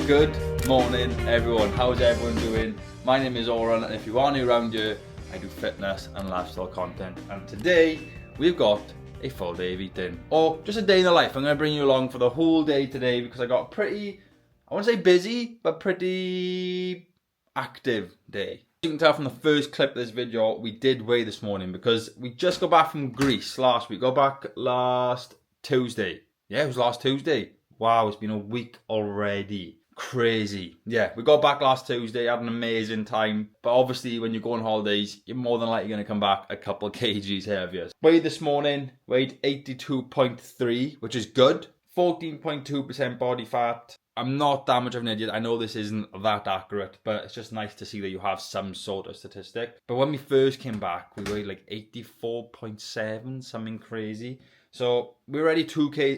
Good morning everyone, how's everyone doing? My name is Oran and if you are new around here, I do fitness and lifestyle content, and today we've got a full day of eating, or just a day in the life. I'm going to bring you along for the whole day today because I got a pretty, I won't say busy, but pretty active day. You can tell from the first clip of this video, we did weigh this morning because we just got back from Greece last week. Got back last Tuesday. Yeah, it was last Tuesday. Wow, it's been a week already. Crazy. Yeah, we got back last Tuesday, had an amazing time. But obviously, when you go on holidays, you're more than likely going to come back a couple of kgs heavier. Weighed this morning, weighed 82.3, which is good. 14.2% body fat. I'm not that much of an idiot. I know this isn't that accurate, but it's just nice to see that you have some sort of statistic. But when we first came back, we weighed like 84.7, something crazy. So we're already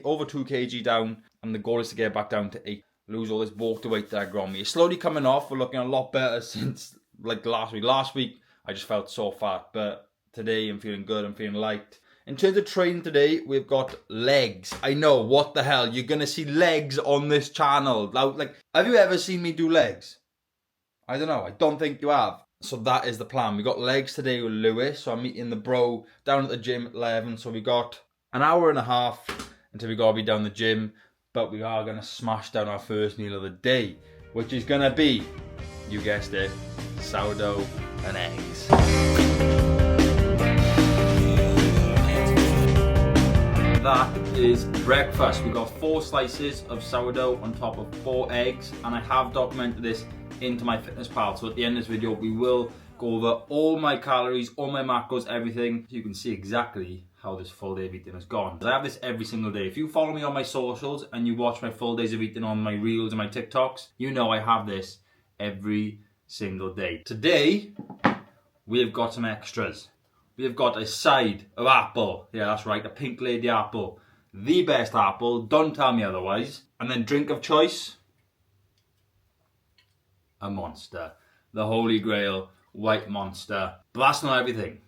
over 2 kg down, and the goal is to get back down to 8. Lose all this water weight that I got on me. It's slowly coming off. We're looking a lot better since like last week. Last week, I just felt so fat, but today I'm feeling good. I'm feeling light. In terms of training today, we've got legs. I know, what the hell? You're going to see legs on this channel. Like, have you ever seen me do legs? I don't know. I don't think you have. So that is the plan. We got legs today with Lewis. So I'm meeting the bro down at the gym at 11. So we got an hour and a half until we got to be down the gym. But we are going to smash down our first meal of the day, which is going to be, you guessed it, sourdough and eggs. That is breakfast. We got 4 slices of sourdough on top of 4 eggs, and I have documented this into my fitness pal. So at the end of this video, we will go over all my calories, all my macros, everything, so you can see exactly how this full day of eating has gone. I have this every single day. If you follow me on my socials and you watch my full days of eating on my reels and my TikToks, you know I have this every single day. Today, we have got some extras. We have got a side of apple. Yeah, that's right, a pink lady apple. The best apple, don't tell me otherwise. And then drink of choice, a Monster. The Holy Grail, white Monster. But that's not everything.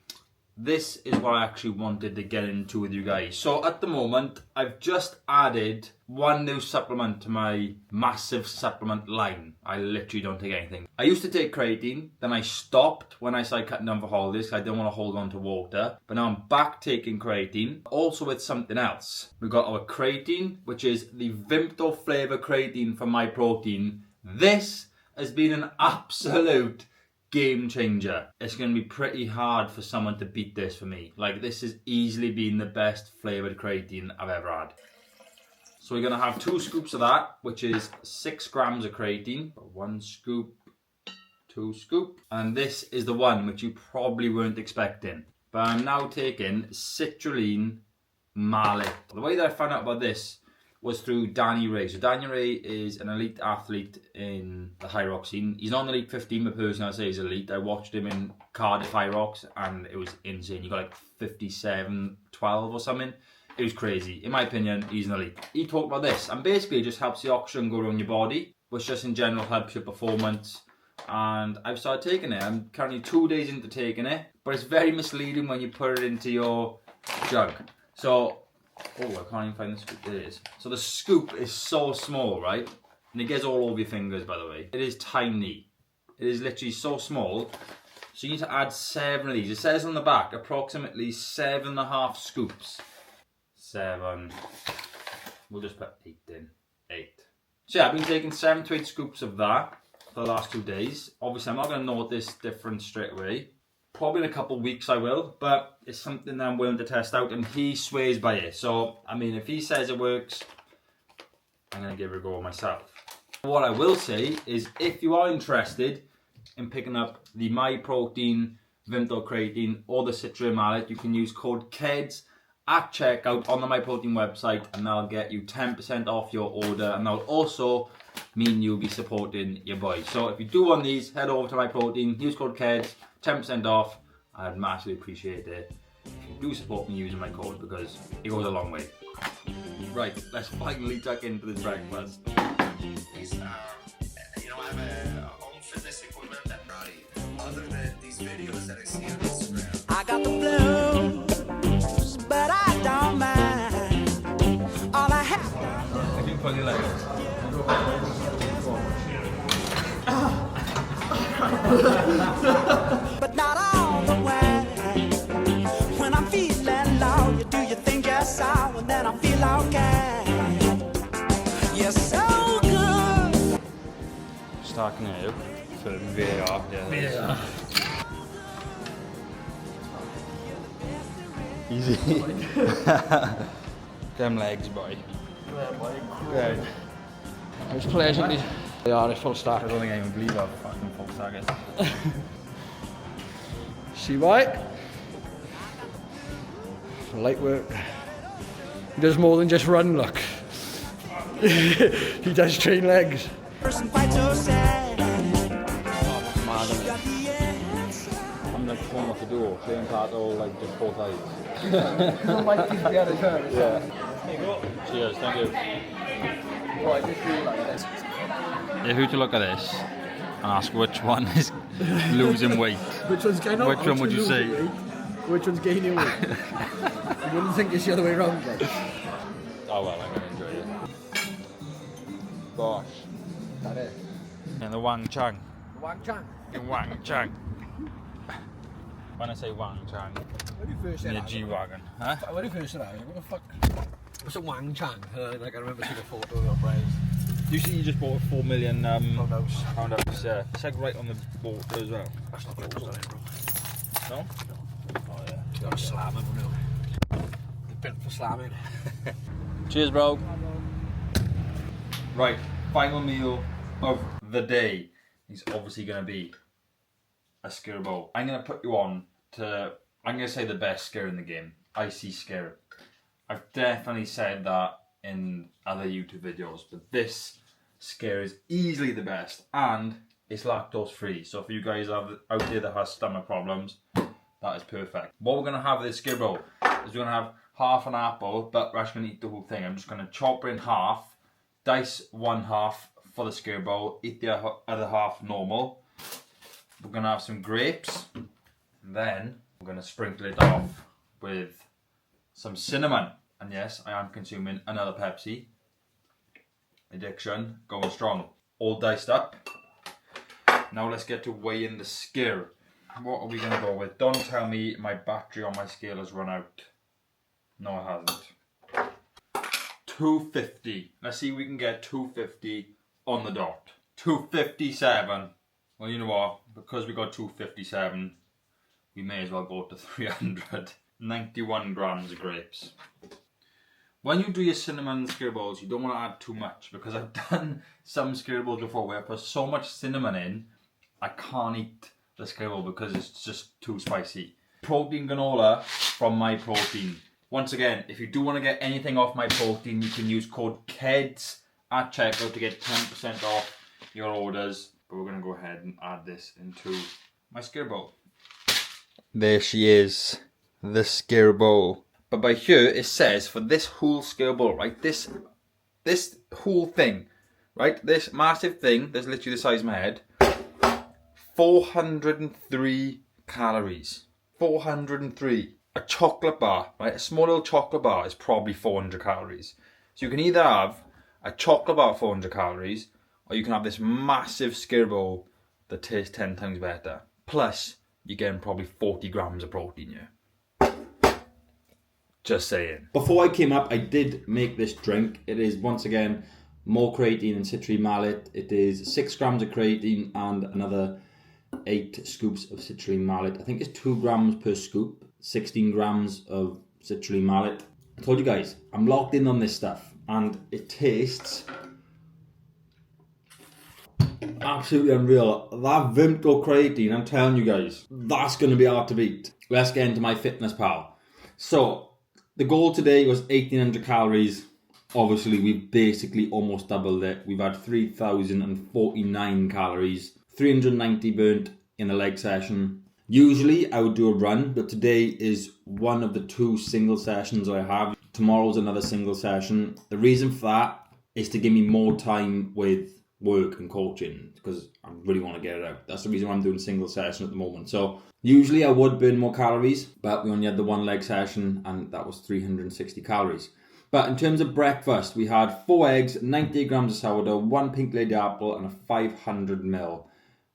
This is what I actually wanted to get into with you guys. So at the moment, I've just added one new supplement to my massive supplement line. I literally don't take anything. I used to take creatine, then I stopped when I started cutting down for holidays because I didn't want to hold on to water. But now I'm back taking creatine, also with something else. We've got our creatine, which is the Vimto flavor creatine from My Protein. This has been an absolute game changer. It's going to be pretty hard for someone to beat this for me. Like, this has easily been the best flavoured creatine I've ever had. So we're going to have 2 scoops of that, which is 6 grams of creatine. 1 scoop, 2 scoop. And this is the one which you probably weren't expecting. But I'm now taking Creatine Mallet. The way that I found out about this was through Danny Ray. So Danny Ray is an elite athlete in the High Rock scene. He's not an elite 15, but personally I'd say he's elite. I watched him in Cardiff High Rocks and it was insane. He got like 57-12 or something. It was crazy. In my opinion, he's an elite. He talked about this, and basically it just helps the oxygen go around your body, which just in general helps your performance. And I've started taking it. I'm currently 2 days into taking it, but it's very misleading when you put it into your jug. So, oh, I can't even find the scoop. There it is. So the scoop is so small, right? And it gets all over your fingers, by the way. It is tiny. It is literally so small. So you need to add 7 of these. It says on the back, approximately 7.5 scoops. 7. We'll just put 8 in. 8. So yeah, I've been taking 7 to 8 scoops of that for the last 2 days. Obviously, I'm not going to notice difference straight away. Probably in a couple of weeks I will, but it's something that I'm willing to test out, and he swears by it. So, I mean, if he says it works, I'm going to give it a go myself. What I will say is, if you are interested in picking up the My Protein Vimto Creatine or the Creatine Mallet, you can use code KEDS at checkout on the My Protein website, and that'll get you 10% off your order, and that'll also mean you'll be supporting your boy. So if you do want these, head over to My Protein, use code KEDS, 10% off. I'd massively appreciate it if you do support me using my code, because it goes a long way. Right, let's finally tuck into this breakfast. You know, I have a home fitness equipment that other than these videos that I see on Instagram. I got the blues, but I don't mind. All I have. I can put your legs. but not all the way. When I'm feeling low, you do your thing just so, and then I feel okay. You're so good. Starting now for VAR. Yeah. Easy. Them legs, boy. Good. I was pleasantly. They are a full I stack. don't think I even believe I've fucking full stack it. See why? Light work. He does more than just run, look. He does train legs. Person quite so sad. I'm like pulling off the door, playing part all like just both eyes. Yeah. Cheers, thank you. Oh, I just realised this. If you were to look at this and ask which one is losing weight, Which one's gaining weight? which one would you say? Which one's gaining weight? You wouldn't think it's the other way around, like. Oh well, I'm gonna enjoy it. Gosh. That it. And the WangChang. WangChang. In WangChang. When I say WangChang, When you first said in a that, G-Wagon. Huh? when you first said that, I was like, what the fuck? What's a WangChang? Like, I remember seeing a photo of your prize. You see, you just bought a 4 million Pound house. pound house. Yeah, it's like right on the water as well. That's not close, is it, bro? No? Oh, yeah. You gotta slam it, bro. They're built for slamming. Cheers, bro. Right, final meal of the day is obviously going to be a Scarab Bowl. I'm going to put you on to, I'm going to say the best Skyr in the game. I see Skyr. I've definitely said that in other YouTube videos, but this Skyr is easily the best, and it's lactose free. So for you guys out there that has stomach problems, that is perfect. What we're going to have with this Skyr Bowl is we're going to have half an apple, but we're actually going to eat the whole thing. I'm just going to chop it in half, dice one half for the Skyr Bowl, eat the other half normal. We're going to have some grapes, and then we're going to sprinkle it off with some cinnamon. And yes, I am consuming another Pepsi. Addiction, going strong. All diced up. Now let's get to weighing the Skyr. What are we going to go with? Don't tell me my battery on my scale has run out. No, it hasn't. 250. Let's see if we can get 250 on the dot. 257. Well, you know what? Because we got 257, we may as well go to 300. 91 grams of grapes. When you do your cinnamon Skyr Bowls, you don't want to add too much, because I've done some Skyr Bowls before where I put so much cinnamon in, I can't eat the Skyr Bowl because it's just too spicy. Protein granola from My Protein. Once again, if you do want to get anything off My Protein, you can use code KEDS at checkout to get 10% off your orders. But we're going to go ahead and add this into my Skyr Bowl. There she is, the Skyr Bowl. But by here it says for this whole Skyr Bowl, right? This whole thing, right? This massive thing, that's literally the size of my head. 403 calories. 403. A chocolate bar, right? A small little chocolate bar is probably 400 calories. So you can either have a chocolate bar 400 calories, or you can have this massive Skyr Bowl that tastes 10 times better. Plus, you're getting probably 40 grams of protein here. Just saying. Before I came up, I did make this drink. It is, once again, more creatine and Creatine Mallet. It is 6 grams of creatine and another 8 scoops of Creatine Mallet. I think it's 2 grams per scoop, 16 grams of Creatine Mallet. I told you guys, I'm locked in on this stuff, and it tastes absolutely unreal. That Vimto creatine, I'm telling you guys, that's going to be hard to beat. Let's get into my fitness pal. So, the goal today was 1800 calories. Obviously, we've basically almost doubled it. We've had 3049 calories, 390 burnt in a leg session. Usually, I would do a run, but today is one of the 2 single sessions I have. Tomorrow's another single session. The reason for that is to give me more time with work and coaching, because I really want to get it out. That's the reason why I'm doing single session at the moment. So usually I would burn more calories, but we only had the 1 leg session and that was 360 calories. But in terms of breakfast, we had 4 eggs, 98 grams of sourdough, 1 pink lady apple and a 500ml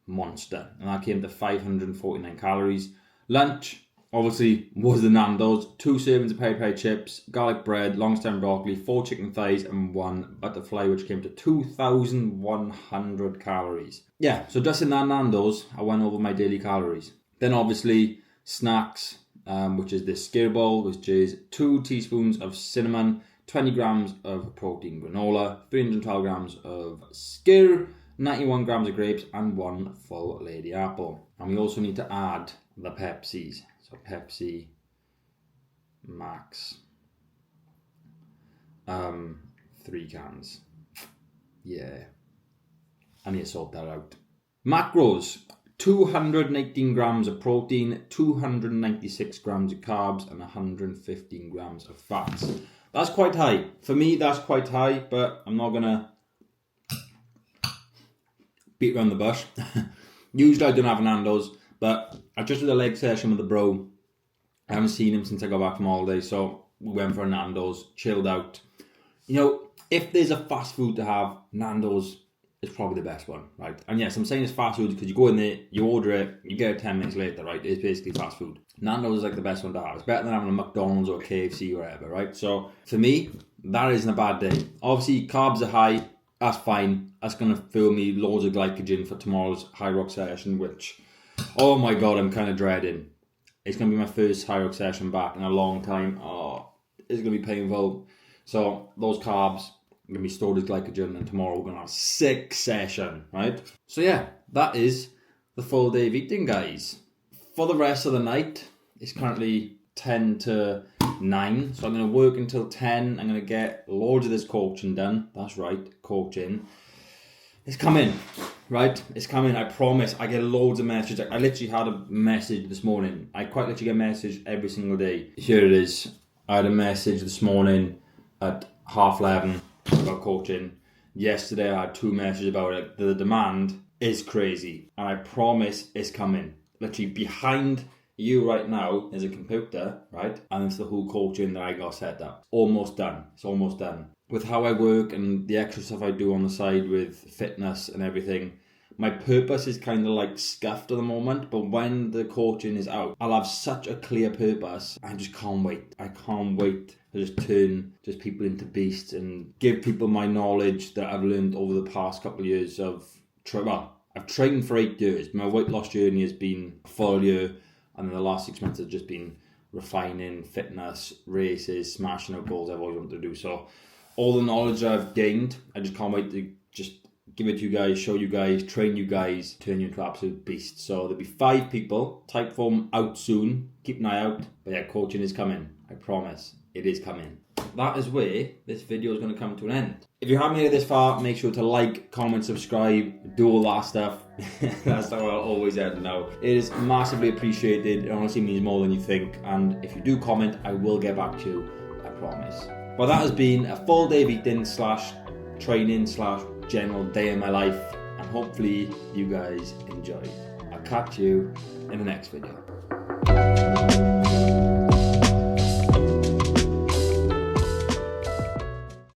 monster, and that came to 549 calories. Lunch, obviously, was the Nandos. 2 servings of peri-peri chips, garlic bread, long stem broccoli, 4 chicken thighs, and 1 butterfly, which came to 2,100 calories. Yeah, so just in that Nandos, I went over my daily calories. Then obviously, snacks, which is this Scarab Bowl, which is 2 teaspoons of cinnamon, 20 grams of protein granola, 312 grams of Skyr, 91 grams of grapes, and 1 full lady apple. And we also need to add the Pepsis. So Pepsi Max, 3 cans. Yeah, I need to sort that out. Macros, 218 grams of protein, 296 grams of carbs, and 115 grams of fats. That's quite high. For me, that's quite high, but I'm not gonna beat around the bush. Usually I don't have Nandos, but I just did a leg session with the bro. I haven't seen him since I got back from holiday, so we went for a Nandos, chilled out. You know, if there's a fast food to have, Nandos is probably the best one, right? And yes, I'm saying it's fast food because you go in there, you order it, you get it 10 minutes later, right? It's basically fast food. Nandos is like the best one to have. It's better than having a McDonald's or a KFC or whatever, right? So for me, that isn't a bad day. Obviously, carbs are high. That's fine. That's going to fill me loads of glycogen for tomorrow's high rock session, which, oh my God, I'm kind of dreading. It's going to be my first high rock session back in a long time. Oh, it's going to be painful. So those carbs are going to be stored as glycogen, and tomorrow we're going to have a sick session, right? So yeah, that is the full day of eating, guys. For the rest of the night, it's currently 10 to 9, so I'm going to work until 10. I'm going to get loads of this coaching done. That's right, coaching. It's coming, right? It's coming, I promise. I get loads of messages. I literally had a message this morning. I quite literally get a message every single day. Here it is. I had a message this morning at 11:30 about coaching. Yesterday I had 2 messages about it. The demand is crazy, and I promise it's coming. Literally behind you right now is a computer, right? And it's the whole coaching that I got set up. Almost done. It's almost done. With how I work and the extra stuff I do on the side with fitness and everything, my purpose is kind of like scuffed at the moment, but when the coaching is out, I'll have such a clear purpose. I just can't wait. I can't wait to just turn just people into beasts and give people my knowledge that I've learned over the past couple of years of, I've trained for 8 years. My weight loss journey has been a full year, and then the last 6 months have just been refining, fitness, races, smashing out goals I've always wanted to do. So all the knowledge I've gained, I just can't wait to just give it to you guys, show you guys, train you guys, turn you into absolute beasts. So there'll be 5 people, type form out soon, keep an eye out. But yeah, coaching is coming, I promise, it is coming. That is where this video is going to come to an end. If you haven't made it this far, make sure to like, comment, subscribe, do all that stuff. That's how I'll always end now. It is massively appreciated. It honestly means more than you think. And if you do comment, I will get back to you, I promise. Well, that has been a full day of eating / training / general day in my life. And hopefully you guys enjoyed. I'll catch you in the next video.